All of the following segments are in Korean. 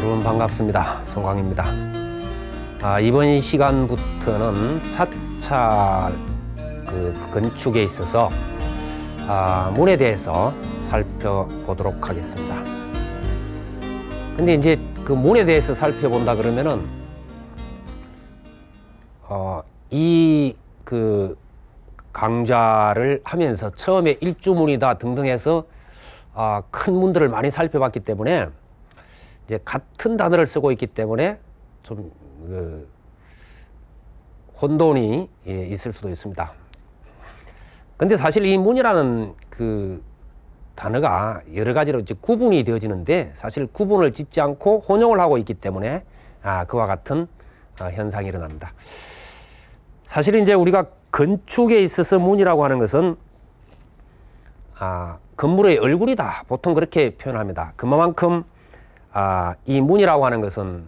여러분 반갑습니다. 송광입니다. 이번 시간부터는 사찰 건축에 있어서 문에 대해서 살펴보도록 하겠습니다. 근데 이제 그 문에 대해서 살펴본다 그러면은 이 강좌를 하면서 처음에 일주문이다 등등 해서 큰 문들을 많이 살펴봤기 때문에 이제 같은 단어를 쓰고 있기 때문에 좀 혼돈이 있을 수도 있습니다. 근데 사실 이 문이라는 그 단어가 여러 가지로 이제 구분이 되어지는데 사실 구분을 짓지 않고 혼용을 하고 있기 때문에 그와 같은 현상이 일어납니다. 사실 이제 우리가 건축에 있어서 문이라고 하는 것은 건물의 얼굴이다. 보통 그렇게 표현합니다. 그만큼 이 문이라고 하는 것은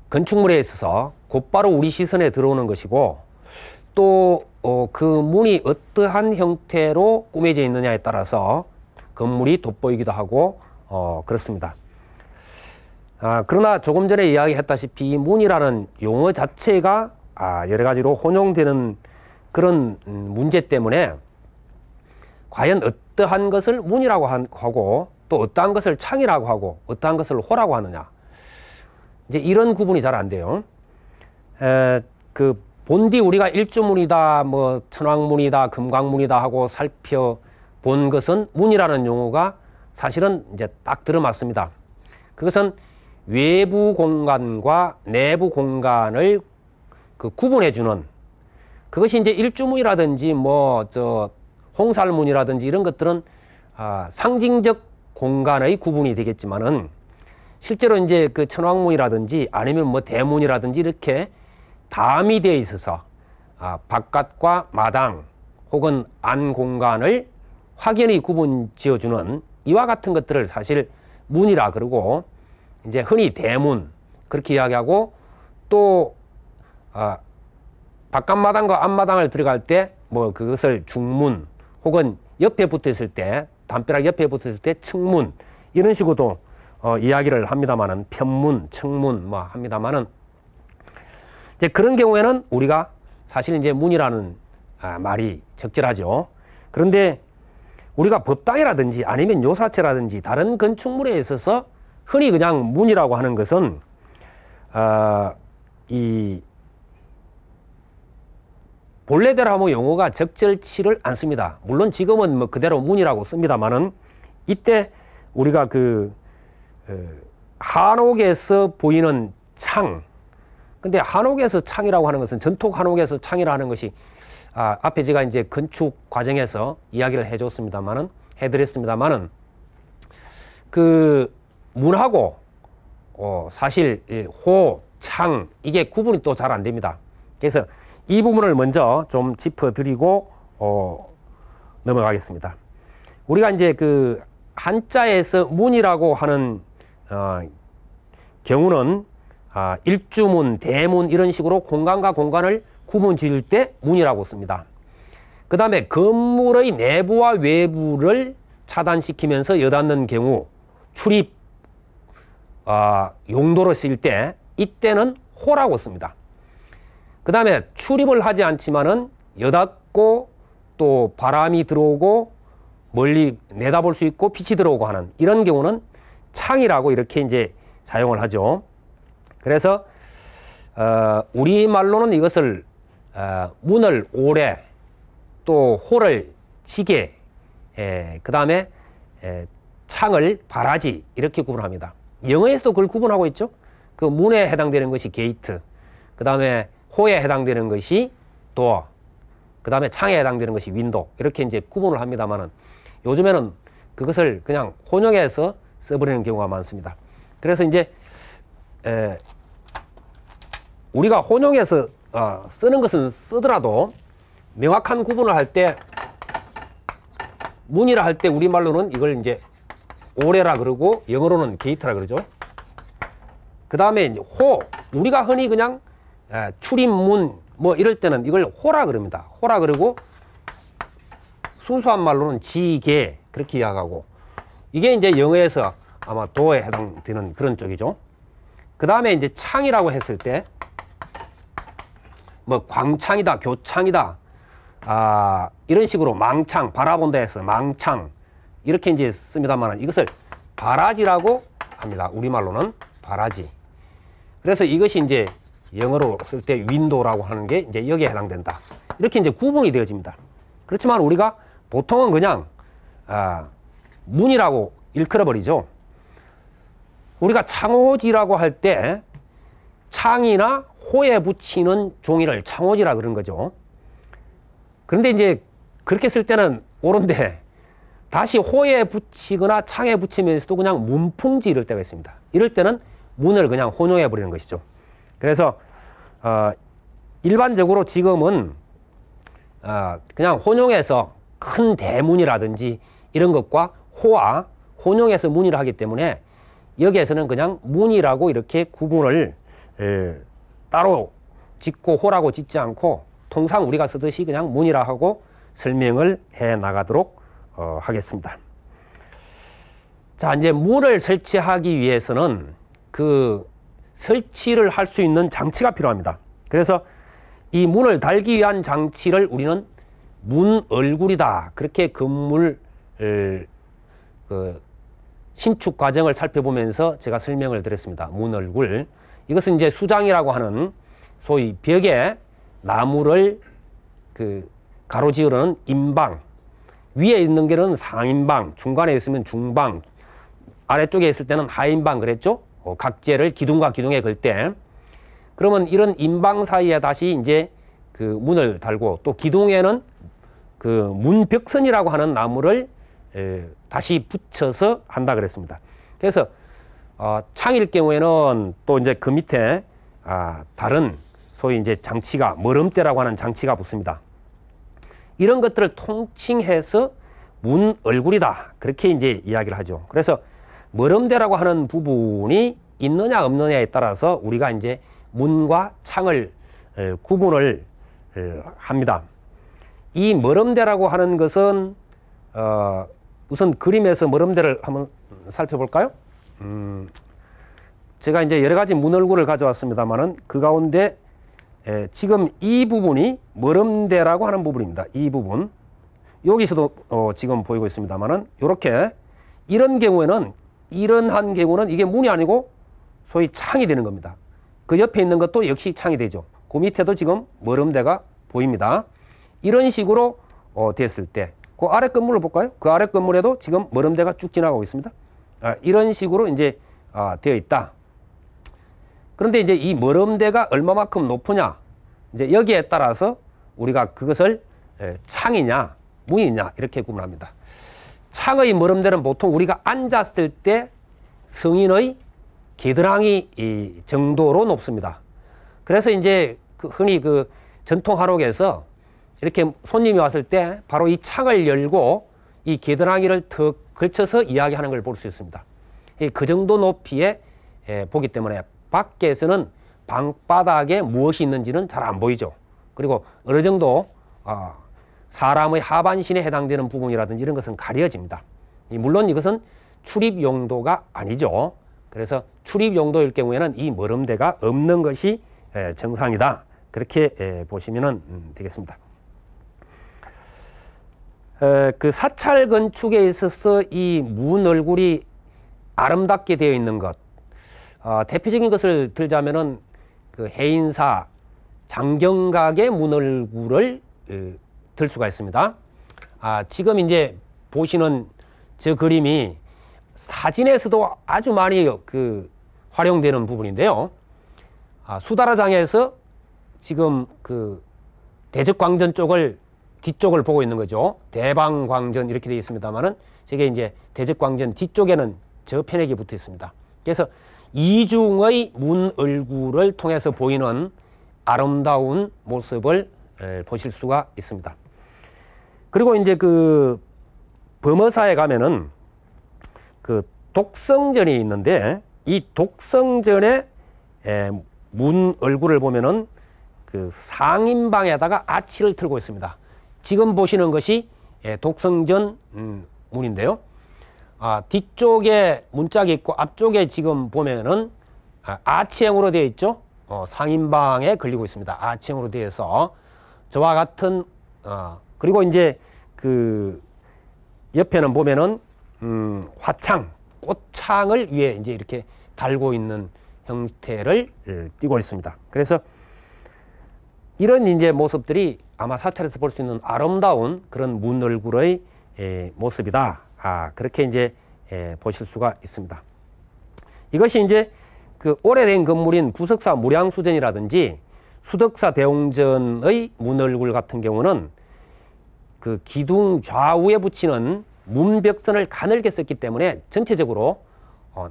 건축물에 있어서 곧바로 우리 시선에 들어오는 것이고 또 그 문이 어떠한 형태로 꾸며져 있느냐에 따라서 건물이 돋보이기도 하고 그렇습니다. 그러나 조금 전에 이야기했다시피 이 문이라는 용어 자체가 여러 가지로 혼용되는 그런 문제 때문에 과연 어떠한 것을 문이라고 하고 또 어떠한 것을 창이라고 하고 어떠한 것을 호라고 하느냐, 이제 이런 구분이 잘 안 돼요. 본디 우리가 일주문이다, 뭐 천왕문이다, 금강문이다 하고 살펴본 것은 문이라는 용어가 사실은 이제 딱 들어맞습니다. 그것은 외부 공간과 내부 공간을 구분해주는, 그것이 이제 일주문이라든지 홍살문이라든지 이런 것들은 상징적 공간의 구분이 되겠지만은 실제로 이제 그 천왕문이라든지 아니면 뭐 대문이라든지 이렇게 담이 되어 있어서 바깥과 마당 혹은 안 공간을 확연히 구분 지어주는 이와 같은 것들을 사실 문이라 그러고, 이제 흔히 대문 그렇게 이야기하고, 또 바깥마당과 앞마당을 들어갈 때 뭐 그것을 중문 혹은 옆에 붙어 있을 때, 담벼락 옆에 붙어 있을 때 측문, 이런 식으로도 이야기를 합니다만은, 편문, 측문 뭐 합니다만은, 이제 그런 경우에는 우리가 사실 이제 문이라는 말이 적절하죠. 그런데 우리가 법당이라든지 아니면 요사체라든지 다른 건축물에 있어서 흔히 그냥 문이라고 하는 것은 이 본래대로 하면 용어가 적절치를 않습니다. 물론 지금은 뭐 그대로 문이라고 씁니다만은, 이때 우리가 한옥에서 보이는 창, 근데 한옥에서 창이라고 하는 것은, 전통 한옥에서 창이라 하는 것이 앞에 제가 이제 건축 과정에서 이야기를 해드렸습니다만은 그 문하고 사실 호, 창 이게 구분이 또 잘 안 됩니다. 그래서 이 부분을 먼저 좀 짚어드리고 넘어가겠습니다. 우리가 이제 그 한자에서 문이라고 하는 경우는 일주문, 대문 이런 식으로 공간과 공간을 구분 지을 때 문이라고 씁니다. 그 다음에 건물의 내부와 외부를 차단시키면서 여닫는 경우, 출입 용도로 쓰일 때 이때는 호라고 씁니다. 그 다음에 출입을 하지 않지만은 여닫고 또 바람이 들어오고 멀리 내다볼 수 있고 빛이 들어오고 하는 이런 경우는 창이라고 이렇게 이제 사용을 하죠. 그래서 우리말로는 이것을 문을 오래, 또 호를 지게, 그 다음에 창을 바라지 이렇게 구분합니다. 영어에서도 그걸 구분하고 있죠. 그 문에 해당되는 것이 게이트, 그 다음에 호에 해당되는 것이 도어, 그 다음에 창에 해당되는 것이 윈도우, 이렇게 이제 구분을 합니다만은 요즘에는 그것을 그냥 혼용해서 써버리는 경우가 많습니다. 그래서 이제 우리가 혼용해서 쓰는 것은 쓰더라도 명확한 구분을 할 때, 문이라 할 때 우리말로는 이걸 이제 오래라 그러고 영어로는 게이트라 그러죠. 그 다음에 이제 호, 우리가 흔히 그냥 출입문 뭐 이럴 때는 이걸 호라 그럽니다. 호라 그러고 순수한 말로는 지게 그렇게 이야기하고, 이게 이제 영어에서 아마 도에 해당되는 그런 쪽이죠. 그 다음에 이제 창이라고 했을 때, 뭐 광창이다, 교창이다, 이런 식으로 망창, 바라본다 해서 망창, 이렇게 이제 씁니다만 이것을 바라지라고 합니다. 우리말로는 바라지. 그래서 이것이 이제 영어로 쓸 때 윈도우라고 하는 게 이제 여기에 해당된다. 이렇게 이제 구분이 되어집니다. 그렇지만 우리가 보통은 그냥, 문이라고 일컬어 버리죠. 우리가 창호지라고 할 때 창이나 호에 붙이는 종이를 창호지라 그런 거죠. 그런데 이제 그렇게 쓸 때는 옳은데 다시 호에 붙이거나 창에 붙이면서도 그냥 문풍지 이럴 때가 있습니다. 이럴 때는 문을 그냥 혼용해 버리는 것이죠. 그래서 일반적으로 지금은 그냥 혼용해서 큰 대문이라든지 이런 것과 호와 혼용해서 문이라 하기 때문에 여기에서는 그냥 문이라고 이렇게 구분을 따로 짓고 호라고 짓지 않고 통상 우리가 쓰듯이 그냥 문이라 하고 설명을 해 나가도록 하겠습니다. 자, 이제 문을 설치하기 위해서는 그 설치를 할 수 있는 장치가 필요합니다. 그래서 이 문을 달기 위한 장치를 우리는 문 얼굴이다. 그렇게 건물 신축 과정을 살펴보면서 제가 설명을 드렸습니다. 문 얼굴. 이것은 이제 수장이라고 하는 소위 벽에 나무를 가로지으는 임방, 위에 있는 게는 상임방, 중간에 있으면 중방, 아래쪽에 있을 때는 하임방 그랬죠? 각재를 기둥과 기둥에 걸 때. 그러면 이런 임방 사이에 다시 이제 그 문을 달고 또 기둥에는 그 문벽선이라고 하는 나무를 다시 붙여서 한다 그랬습니다. 그래서 창일 경우에는 또 이제 그 밑에 다른 소위 이제 장치가 머름대라고 하는 장치가 붙습니다. 이런 것들을 통칭해서 문 얼굴이다. 그렇게 이제 이야기를 하죠. 그래서 머름대라고 하는 부분이 있느냐 없느냐에 따라서 우리가 이제 문과 창을 구분을 합니다. 이 머름대라고 하는 것은 우선 그림에서 머름대를 한번 살펴볼까요? 제가 이제 여러 가지 문 얼굴을 가져왔습니다만은 그 가운데 지금 이 부분이 머름대라고 하는 부분입니다. 이 부분 여기서도 지금 보이고 있습니다만은 이렇게 이런 경우에는 이런한 경우는 이게 문이 아니고 소위 창이 되는 겁니다. 그 옆에 있는 것도 역시 창이 되죠. 그 밑에도 지금 머름대가 보입니다. 이런 식으로 됐을 때 그 아래 건물을 볼까요? 그 아래 건물에도 지금 머름대가 쭉 지나가고 있습니다. 이런 식으로 이제 되어 있다. 그런데 이제 이 머름대가 얼마만큼 높으냐, 이제 여기에 따라서 우리가 그것을 창이냐, 문이냐 이렇게 구분합니다. 창의 머름대는 보통 우리가 앉았을 때 성인의 겨드랑이 정도로 높습니다. 그래서 이제 흔히 그 전통 한옥에서 이렇게 손님이 왔을 때 바로 이 창을 열고 이 겨드랑이를 턱 걸쳐서 이야기하는 걸 볼 수 있습니다. 그 정도 높이에 보기 때문에 밖에서는 방바닥에 무엇이 있는지는 잘 안 보이죠. 그리고 어느 정도 사람의 하반신에 해당되는 부분이라든지 이런 것은 가려집니다. 물론 이것은 출입 용도가 아니죠. 그래서 출입 용도일 경우에는 이 머름대가 없는 것이 정상이다. 그렇게 보시면 되겠습니다. 그 사찰 건축에 있어서 이 문 얼굴이 아름답게 되어 있는 것, 대표적인 것을 들자면은 그 해인사 장경각의 문 얼굴을 들 수가 있습니다. 지금 이제 보시는 저 그림이 사진에서도 아주 많이 활용되는 부분인데요. 수다라장에서 지금 그 대적광전 쪽을 뒤쪽을 보고 있는 거죠. 대방광전 이렇게 되어 있습니다만은 저게 이제 대적광전 뒤쪽에는 저 편액이 붙어 있습니다. 그래서 이중의 문 얼굴을 통해서 보이는 아름다운 모습을 보실 수가 있습니다. 그리고 이제 그 범어사에 가면은 그 독성전이 있는데 이 독성전의 문 얼굴을 보면은 그 상인방에다가 아치를 틀고 있습니다. 지금 보시는 것이 독성전 문인데요. 뒤쪽에 문짝이 있고 앞쪽에 지금 보면은 아치형으로 되어 있죠. 상인방에 걸리고 있습니다. 아치형으로 되어 있어 저와 같은 그리고 이제 그 옆에는 보면은 화창 꽃창을 위에 이제 이렇게 달고 있는 형태를 띠고 있습니다. 그래서 이런 이제 모습들이 아마 사찰에서 볼 수 있는 아름다운 그런 문 얼굴의 모습이다. 그렇게 이제 보실 수가 있습니다. 이것이 이제 그 오래된 건물인 부석사 무량수전이라든지 수덕사 대웅전의 문 얼굴 같은 경우는 그 기둥 좌우에 붙이는 문벽선을 가늘게 썼기 때문에 전체적으로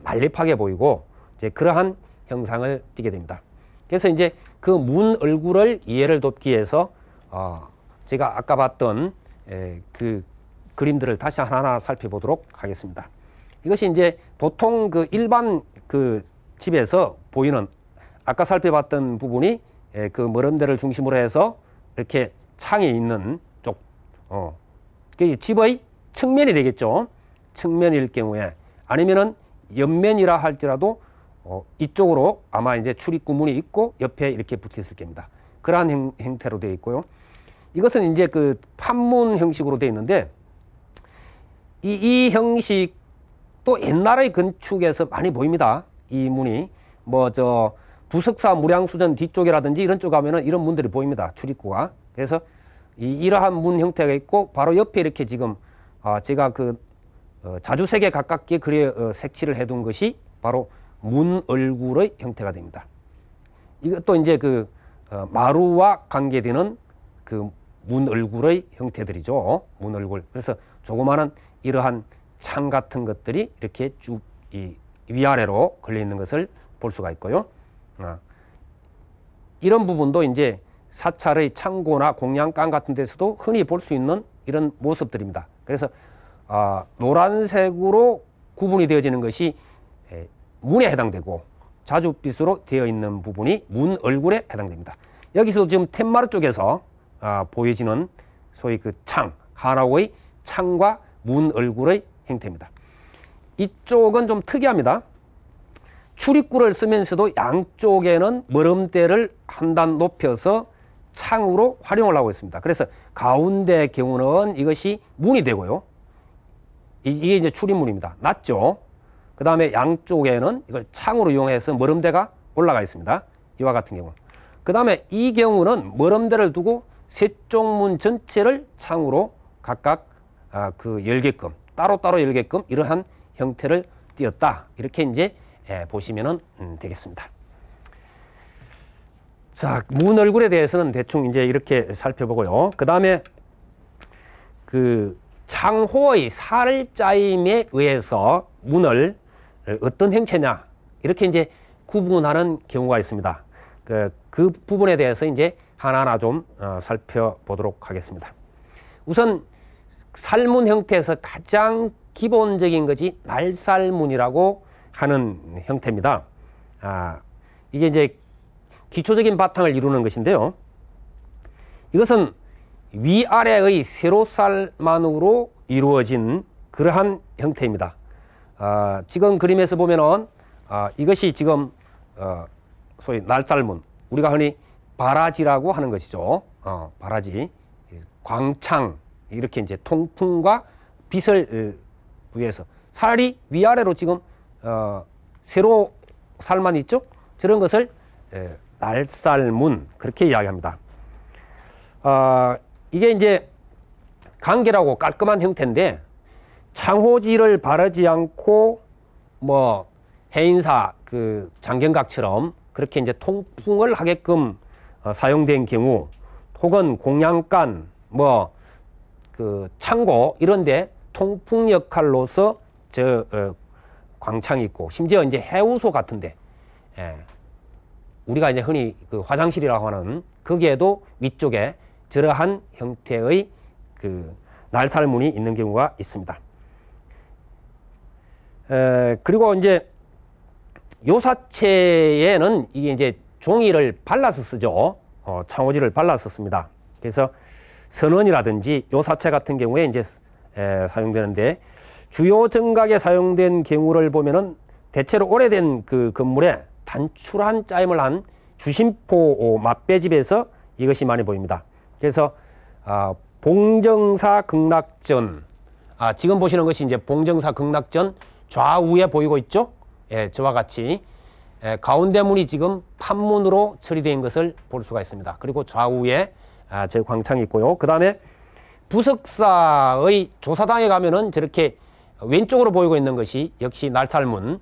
날렵하게 보이고 이제 그러한 형상을 띠게 됩니다. 그래서 이제 그 문 얼굴을 이해를 돕기 위해서 제가 아까 봤던 그 그림들을 다시 하나하나 살펴보도록 하겠습니다. 이것이 이제 보통 그 일반 그 집에서 보이는 아까 살펴봤던 부분이 그 머름대를 중심으로 해서 이렇게 창이 있는 쪽, 그게 집의 측면이 되겠죠. 측면일 경우에 아니면은 옆면이라 할지라도 이쪽으로 아마 이제 출입구문이 있고 옆에 이렇게 붙어 있을 겁니다. 그러한 형태로 되어 있고요. 이것은 이제 그 판문 형식으로 되어 있는데 이 형식도 옛날의 건축에서 많이 보입니다. 이 문이 뭐 저 부석사 무량수전 뒤쪽이라든지 이런 쪽 가면은 이런 문들이 보입니다. 출입구가. 그래서 이러한 문 형태가 있고 바로 옆에 이렇게 지금 제가 그 자주색에 가깝게 그려 색칠을 해둔 것이 바로 문 얼굴의 형태가 됩니다. 이것도 이제 그 마루와 관계되는 그 문 얼굴의 형태들이죠. 문 얼굴. 그래서 조그마한 이러한 창 같은 것들이 이렇게 쭉 이 위아래로 걸려 있는 것을 볼 수가 있고요. 이런 부분도 이제 사찰의 창고나 공양간 같은 데서도 흔히 볼 수 있는 이런 모습들입니다. 그래서 노란색으로 구분이 되어지는 것이 문에 해당되고 자줏빛으로 되어 있는 부분이 문 얼굴에 해당됩니다. 여기서 지금 텐마루 쪽에서 보여지는 소위 그 창, 하나의 창과 문 얼굴의 형태입니다. 이쪽은 좀 특이합니다. 출입구를 쓰면서도 양쪽에는 머름대를 한 단 높여서 창으로 활용을 하고 있습니다. 그래서 가운데 경우는 이것이 문이 되고요. 이게 이제 출입문입니다. 낮죠. 그 다음에 양쪽에는 이걸 창으로 이용해서 머름대가 올라가 있습니다. 이와 같은 경우. 그 다음에 이 경우는 머름대를 두고 세쪽 문 전체를 창으로 각각 그 열게끔 따로따로 열게끔 이러한 형태를 띄었다. 이렇게 이제 보시면 되겠습니다. 자, 문 얼굴에 대해서는 대충 이제 이렇게 살펴보고요. 그 다음에 그 창호의 살짜임에 의해서 문을 어떤 형체냐 이렇게 이제 구분하는 경우가 있습니다. 그 부분에 대해서 이제 하나하나 좀 살펴보도록 하겠습니다. 우선 살문 형태에서 가장 기본적인 것이 날살문이라고 하는 형태입니다. 이게 이제 기초적인 바탕을 이루는 것인데요. 이것은 위아래의 세로살만으로 이루어진 그러한 형태입니다. 지금 그림에서 보면은 이것이 지금 소위 날살문, 우리가 흔히 바라지라고 하는 것이죠. 바라지, 광창 이렇게 이제 통풍과 빛을 위해서 살이 위아래로 지금 세로 살만 있죠. 저런 것을 날살문 그렇게 이야기합니다. 이게 이제 간결하고 깔끔한 형태인데 창호지를 바르지 않고 뭐 해인사 그 장경각처럼 그렇게 이제 통풍을 하게끔 사용된 경우 혹은 공양간 뭐 그 창고 이런데 통풍 역할로서 광창이 있고 심지어 이제 해우소 같은데 우리가 이제 흔히 그 화장실이라고 하는 거기에도 위쪽에 저러한 형태의 그 날살문이 있는 경우가 있습니다. 그리고 이제 요사체에는 이게 이제 종이를 발라서 쓰죠. 창호지를 발라서 씁니다. 그래서 선원이라든지 요사체 같은 경우에 이제 사용되는데 주요 정각에 사용된 경우를 보면은 대체로 오래된 그 건물에 단출한 짜임을 한 주심포 맛배집에서 이것이 많이 보입니다. 그래서 봉정사 극락전, 지금 보시는 것이 이제 봉정사 극락전 좌우에 보이고 있죠. 예, 저와 같이 가운데 문이 지금 판문으로 처리된 것을 볼 수가 있습니다. 그리고 좌우에 저 광창이 있고요. 그 다음에 부석사의 조사당에 가면은 저렇게 왼쪽으로 보이고 있는 것이 역시 날살문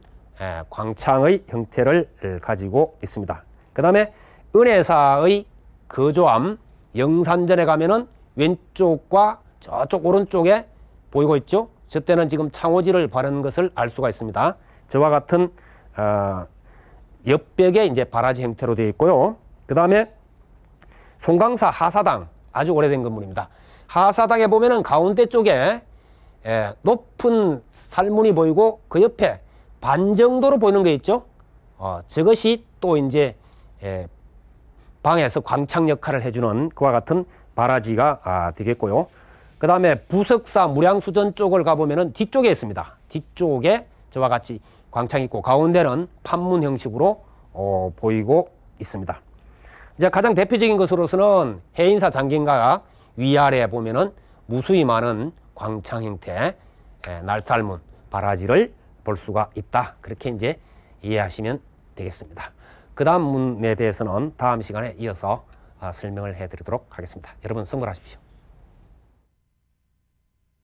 광창의 형태를 가지고 있습니다. 그 다음에 은혜사의 거조암 영산전에 가면은 왼쪽과 저쪽 오른쪽에 보이고 있죠. 저 때는 지금 창호지를 바른 것을 알 수가 있습니다. 저와 같은 옆벽에 이제 바라지 형태로 되어 있고요. 그 다음에 송강사 하사당, 아주 오래된 건물입니다. 하사당에 보면은 가운데 쪽에 높은 살문이 보이고 그 옆에 반 정도로 보이는 게 있죠. 저것이 또 이제 방에서 광창 역할을 해주는 그와 같은 바라지가 되겠고요. 그 다음에 부석사 무량수전 쪽을 가보면은 뒤쪽에 있습니다. 뒤쪽에 저와 같이 광창이 있고 가운데는 판문 형식으로 보이고 있습니다. 이제 가장 대표적인 것으로서는 해인사 장경각 위아래에 보면은 무수히 많은 광창 형태 날살문 바라지를 볼 수가 있다. 그렇게 이제 이해하시면 되겠습니다. 그 다음 문에 대해서는 다음 시간에 이어서 설명을 해드리도록 하겠습니다. 여러분 선물하십시오.